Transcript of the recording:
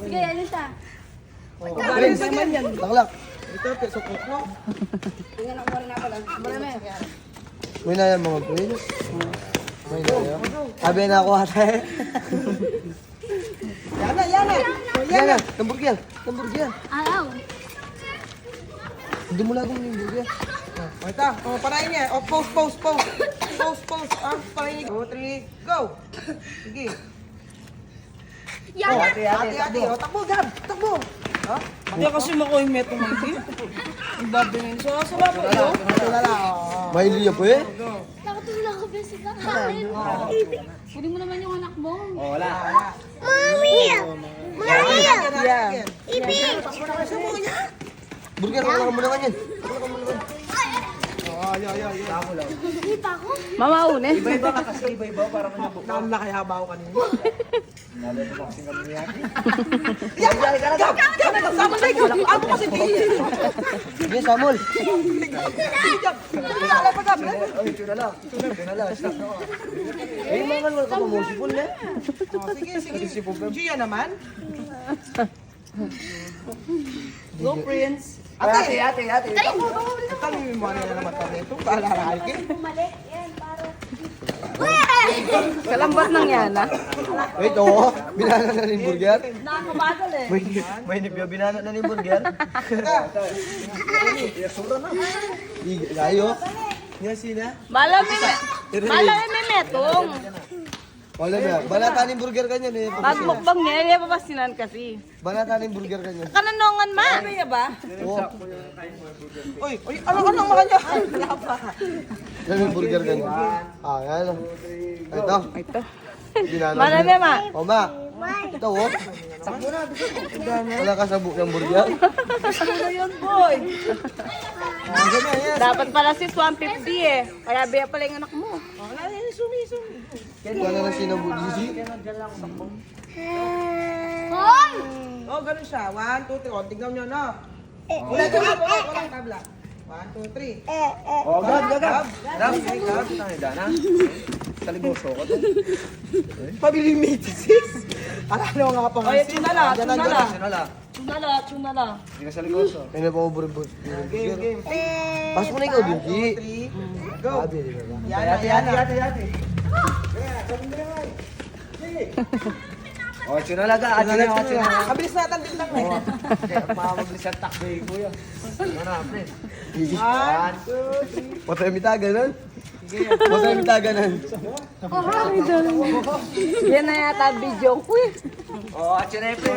Sige, ano siya? Prince naman yan. Taklak. Ito, peso kuklo. Tingnan ako rin ako lang. Marami. May na yan mga prince. May na yan. Sabi na ako ate. Yan na, yan na. Yan na, hamburger. Hamburger. Ayaw. Hindi mo lang akong hamburger. O, ito. O, parahin niya. O, pose, pose, pose. Pose, pose. Parahin niya. 2, 3, go. Sige. Yan na. Ate. O, takbo, Gab. Takbo. Ha? Hindi kasi makuha yung metong hindi. Ang babi na yun. So, sala po yun. Ito na lang. O. May liya po eh. Nakatulog ako ba sa kain? Kunin mo naman yung anak mo. Yeah. Burger, wala ka muna kanyan. Hindi pa ako. Mamaune. Iba-iba ka kasi. Iba-iba para manabok. Nakahabaw ka niyo. Yan! Gab! Sama na ikaw! Ako kasi di! Sige, Samuel. Wala pa, Gab! Ay, ito na lang. Ito na lang. Stop na ako. Eh, mga wala ka mamusipon na. Sige. Gia naman. Go, Prince. Ate. Tanongin mo na naman kami ito. Paalala ka. Bumalik. Yan, para. Kalambat ng yana. Wait, oo. Binana na rin burger. Nakakabagal eh. May nipya binana na rin burger. Ayo. Yan sina. Malamig may metong. Wala na. Banata ni burger kanyan eh. Pag mukbang niya, iya papasinan kasi. Banata ni burger kanyan. Kananongan man. Ano ba? Oo. Uy, ano ka nang makanya? Yan yung burger kanyan. Ah, yan. Ito. Ito. Binana. Malamig ma. O ma. Ito oh. Wala ka sabuk ng burger. Ano yun, boy? Dapat pala sis 150 eh. Kaya biya pala yung anak mo. Wala na sinabu disi. Hoy! Oh, ganun siya. 1, 2, 3. O, tignan nyo na. Wala tabla. 1, 2, 3. Oh, gab. Gab. Pabili yung mitisis. Ano nga pa Ay, tsunala. Kaya pa ubur-ubur. Game. Pas mo na ikaw, Dinky. 3, go. Sabi, di ba? Yate. Oh, tsunalaga. Kabilis natin din lang. Mamabilis ang takbo eh, kuya. Ano, pre? 1, 2, 3. Patay mitaga nun? Patay mitaga nun. Yan na yata video ko eh. Oh, at yun na yung pre.